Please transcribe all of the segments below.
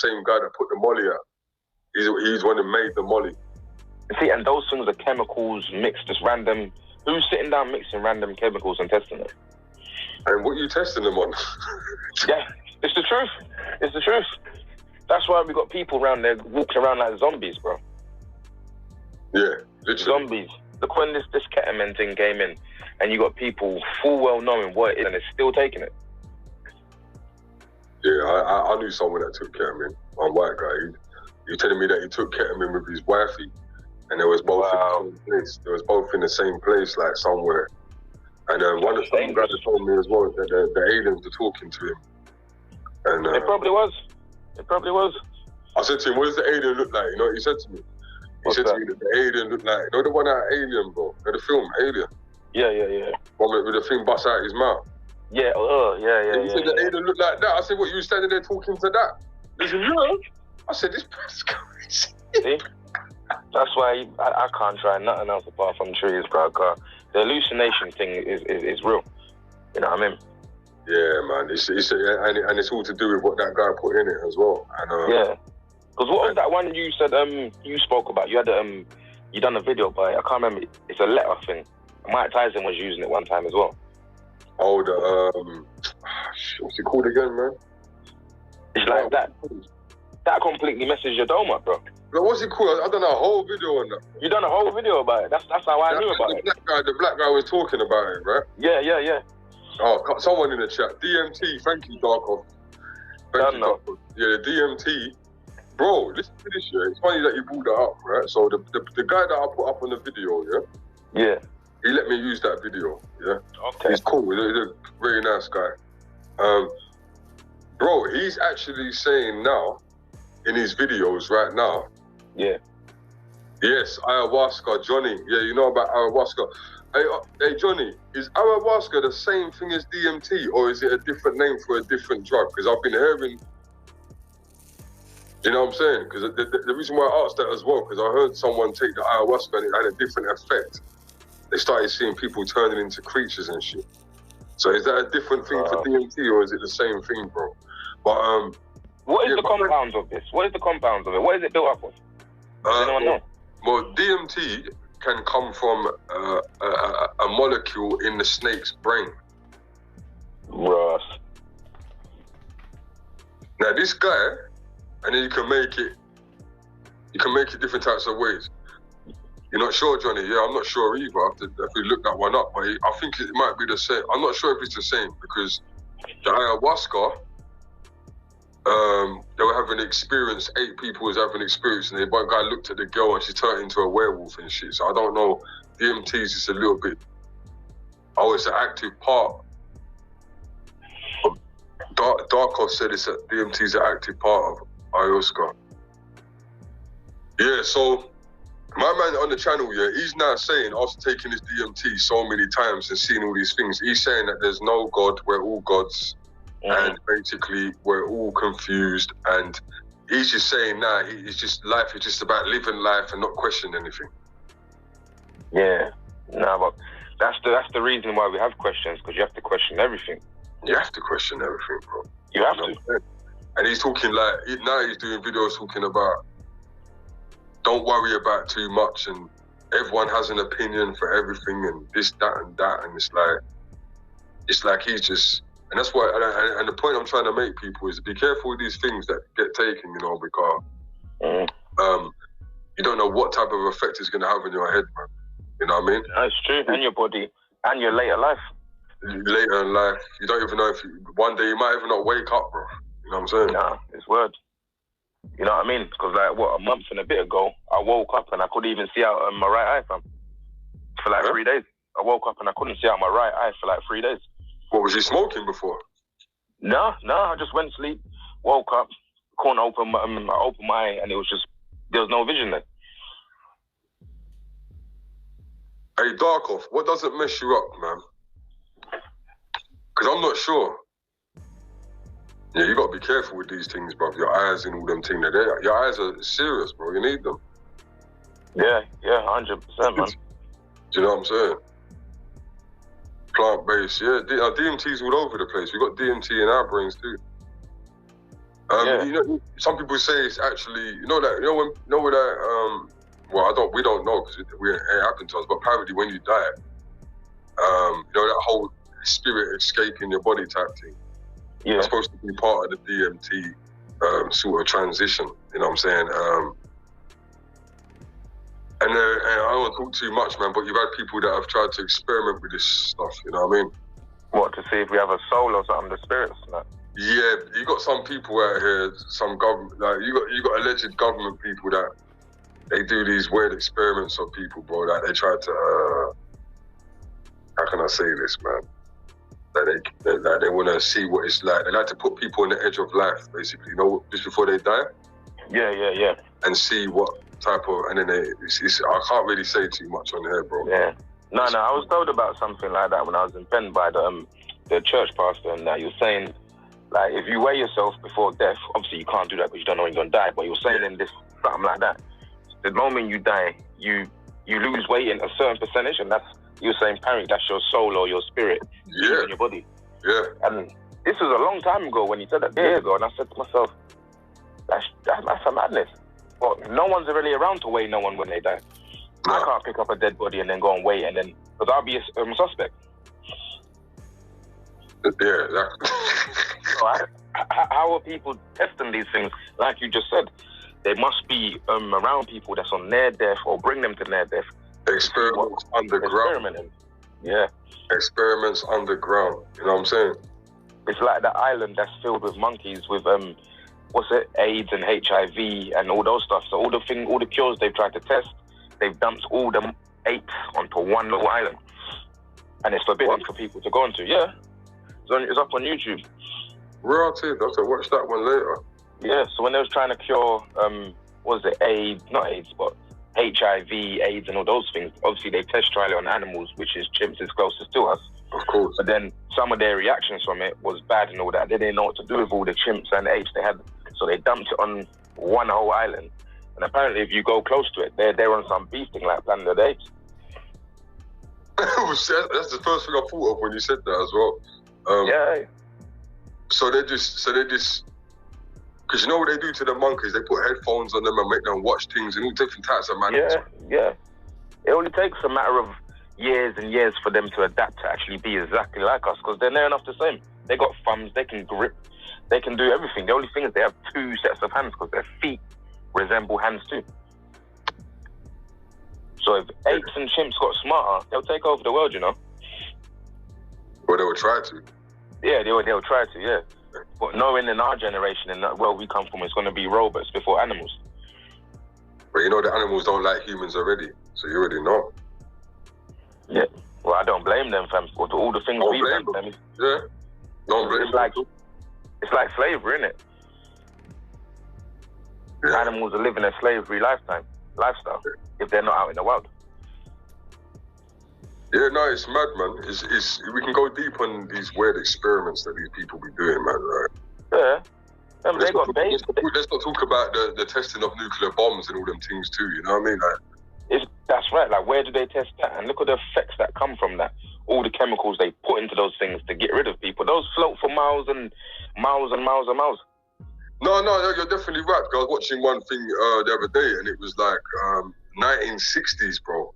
same guy that put the molly out. He's one that made the molly. See, and those things are chemicals mixed, just random. Who's sitting down mixing random chemicals and testing it? And what are you testing them on? Yeah, it's the truth. It's the truth. That's why we got people around there walking around like zombies, bro. Yeah, literally. Zombies. Look when this ketamine thing came in, and you got people full well knowing what it is, and it's still taking it. Yeah, I knew someone that took ketamine. One white guy. He was telling me that he took ketamine with his wifey, and they was both in the same place. They was both in the same place, like somewhere. And one of the guys told me as well that the aliens were talking to him. And it probably was. It probably was. I said to him, "What does the alien look like?" You know what he said to me? He said to me that the alien looked like, you know the one out Alien, bro? You know the film, Alien? Yeah. One with the thing bust out his mouth. Yeah, He said the alien looked like that. I said, what, you standing there talking to that? He said, yeah. I said, this person's crazy. See? That's why I can't try nothing else apart from trees, bro. The hallucination thing is real. You know what I mean? Yeah, man. And it's all to do with what that guy put in it as well. And, yeah. Because what was that one you said you spoke about? You had you done a video by it. I can't remember. It's a letter thing. Mike Tyson was using it one time as well. Oh, what's it called again, man? It's like that. That completely messes your dome up, bro. But what's it called? I done a whole video on that. You done a whole video about it. That's how I knew about it. The black guy was talking about it, right? Yeah. Oh, someone in the chat. DMT, thank you, Darko. Thank you, Darko. Yeah, the DMT. Bro, listen to this, yeah. It's funny that you brought that up, right? So the guy that I put up on the video, yeah, he let me use that video, yeah. Okay. He's cool. He's a very nice guy. Bro, he's actually saying now in his videos right now. Yeah. Yes, ayahuasca, Johnny. Yeah, you know about ayahuasca. Hey, Johnny, is ayahuasca the same thing as DMT, or is it a different name for a different drug? Because I've been hearing. You know what I'm saying? Because the reason why I asked that as well, because I heard someone take the ayahuasca and it had a different effect. They started seeing people turning into creatures and shit. So is that a different thing for DMT, or is it the same thing, bro? But what is the compounds of this? What is the compounds of it? What is it built up of? Does anyone know? Well, DMT can come from a molecule in the snake's brain. Ross. Now this guy, and then you can make it different types of ways. You're not sure, Johnny? Yeah, I'm not sure either. I have to definitely look that one up, but I think it might be the same. I'm not sure if it's the same, because the ayahuasca, they were having experience, 8 people was having experience, and one guy looked at the girl and she turned into a werewolf and shit. So I don't know, DMT is just a little bit, it's an active part. Darko said DMT is an active part of ayahuasca. Yeah, so my man on the channel, yeah, he's now saying, after taking this DMT so many times and seeing all these things, he's saying that there's no God, we're all gods, and basically we're all confused, and he's just saying now, life is just about living life and not questioning anything. Yeah, but that's the reason why we have questions, because you have to question everything. You have to question everything, bro. You have to. And he's talking now he's doing videos talking about, don't worry about too much, and everyone has an opinion for everything, and this, that, and that, and it's like he's just, and that's why, and the point I'm trying to make people is be careful with these things that get taken, you know, because you don't know what type of effect it's going to have on your head, man. You know what I mean? That's true, and your body, and your later life. Later in life, you don't even know if one day you might even not wake up, bro. You know what I'm saying? Nah, it's word. You know what I mean? Because a month and a bit ago, I woke up and I couldn't even see out my right eye, fam. For 3 days. I woke up and I couldn't see out my right eye for 3 days. What, was you smoking before? No, I just went to sleep, woke up, couldn't open I opened my eye, and it was just, there was no vision there. Hey, Darkoff, what doesn't mess you up, man? Because I'm not sure. Yeah, you got to be careful with these things, bro. Your eyes and all them things. Your eyes are serious, bro. You need them. Yeah, 100%, man. Do you know what I'm saying? Plant-based, yeah. DMT's all over the place. We got DMT in our brains too. You know, some people say it's actually, you know when that, well, we don't know because it happened to us, but apparently when you die, you know, that whole spirit escaping your body type thing, it's supposed to be part of the DMT sort of transition, you know what I'm saying? And I don't want to talk too much, man, but you've had people that have tried to experiment with this stuff, you know what I mean? What, to see if we have a soul or something, the spirits? No? Yeah, you got some people out here, some government, like you got alleged government people that they do these weird experiments on people, bro. That they try to, how can I say this, man? That they want to see what it's like. They like to put people on the edge of life, basically, you know, just before they die. Yeah. And see what type of, and then I can't really say too much on here, bro. Yeah. No, I was told about something like that when I was in Penn by the church pastor, and that you were saying, like, if you weigh yourself before death, obviously you can't do that because you don't know when you're going to die, but you were saying in this, something like that, the moment you die, you lose weight in a certain percentage, and that's, you were saying apparently that's your soul or your spirit in your body. Yeah. And this was a long time ago when you said that years ago, and I said to myself, that's a madness. But no one's really around to weigh no one when they die. No. I can't pick up a dead body and then go and wait, and then, because I'll be a suspect. Yeah. So how are people testing these things? Like you just said, they must be around people that's on near death or bring them to near death. Experiments underground. Yeah. Experiments underground. You know what I'm saying? It's like that island that's filled with monkeys with AIDS and HIV and all those stuff. So all the cures they've tried to test, they've dumped all the apes onto one little island, and it's forbidden for people to go onto. Yeah, it's up on YouTube. Relative, I have to watch that one later. Yeah, so when they was trying to cure, AIDS, not AIDS, but HIV, AIDS, and all those things, obviously they test trial it on animals, which is chimps is closest to us. Of course. But then some of their reactions from it was bad and all that. They didn't know what to do with all the chimps and the apes they had, so they dumped it on one whole island. And apparently, if you go close to it, they're on some beef thing like Planet of the Apes. That's the first thing I thought of when you said that as well. Yeah. So they just, because you know what they do to the monkeys? They put headphones on them and make them watch things and all different types of manners. Yeah. It only takes a matter of years and years for them to adapt to actually be exactly like us, because they're near enough the same. They got thumbs, they can grip, they can do everything. The only thing is they have two sets of hands because their feet resemble hands too. So if apes and chimps got smarter, they'll take over the world, you know. Well, they would try to. Yeah, they'll try to, yeah. But knowing in our generation and where we come from, it's going to be robots before animals. But you know the animals don't like humans already, so you already know. Yeah. Well, I don't blame them, fam, for all the things we've done. Yeah. Don't blame them. It's like slavery, isn't it? Yeah. Animals are living a slavery lifestyle if they're not out in the wild. Yeah, no, it's mad, man. It's we can go deep on these weird experiments that these people be doing, man. Right? Yeah. Let's not talk about the testing of nuclear bombs and all them things too. You know what I mean? That's right. Like, where do they test that? And look at the effects that come from that. All the chemicals they put into those things to get rid of people. Those float for miles and miles and miles and miles. No, you're definitely right. I was watching one thing the other day, and it was like 1960s, bro.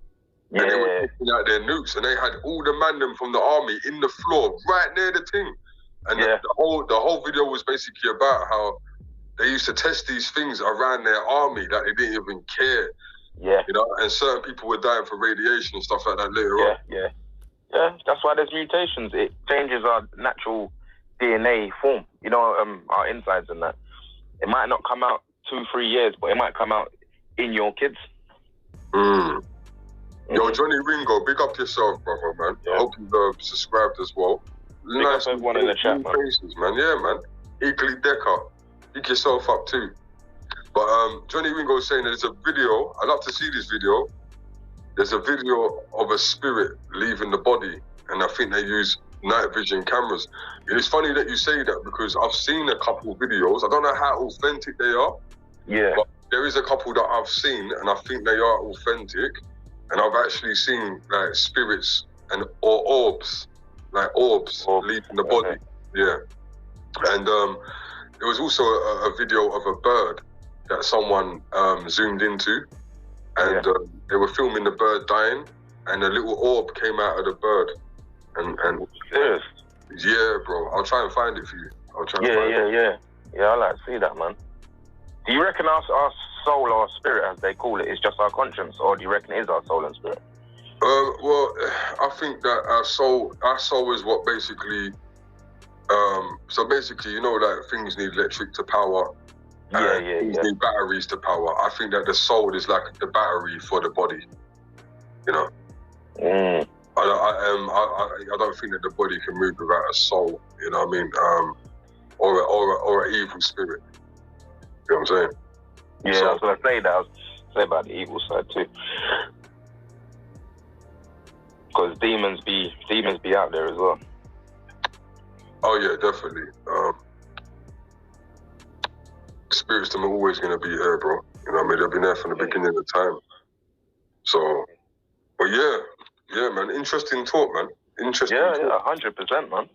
Yeah. And they were taking out their nukes, and they had all the man from the army in the floor, right near the thing. And the whole video was basically about how they used to test these things around their army that they didn't even care. Yeah. You know, and certain people were dying from radiation and stuff like that later on. Yeah, that's why there's mutations. It changes our natural DNA form, you know, our insides and that. It might not come out 2-3 years, but it might come out in your kids. Yo, Johnny Ringo, big up yourself, brother, man. Yeah. I hope you've subscribed as well. Big nice up everyone in the chat, man. Faces, man. Yeah, man. Equally Decker. Pick yourself up too. But Johnny Ringo is saying there's a video. I'd love to see this video. There's a video of a spirit leaving the body, and I think they use night vision cameras. It is funny that you say that because I've seen a couple of videos. I don't know how authentic they are. Yeah. But there is a couple that I've seen, and I think they are authentic. And I've actually seen like spirits or orbs leaving the body. Okay. Yeah. And there was also a video of a bird that someone zoomed into, and they were filming the bird dying, and a little orb came out of the bird, and serious? Yeah, bro. I'll try and find it for you. Yeah, I like to see that, man. Do you reckon our soul or spirit, as they call it, is just our conscience, or do you reckon it is our soul and spirit? Well, I think that our soul is what basically, so basically, you know, like things need electric to power. Things need batteries to power. I think that the soul is like the battery for the body, you know. I don't think that the body can move without a soul, you know what I mean? Or an evil spirit. You know what I'm saying? Yeah, so, I was gonna say that. I was say about the evil side too, because demons be out there as well. Oh yeah, definitely. Spirits, them are always gonna be here, bro. You know what I mean? They've been there from the beginning of time. So, but yeah, man. Interesting talk, man. Interesting. Yeah, 100%, man.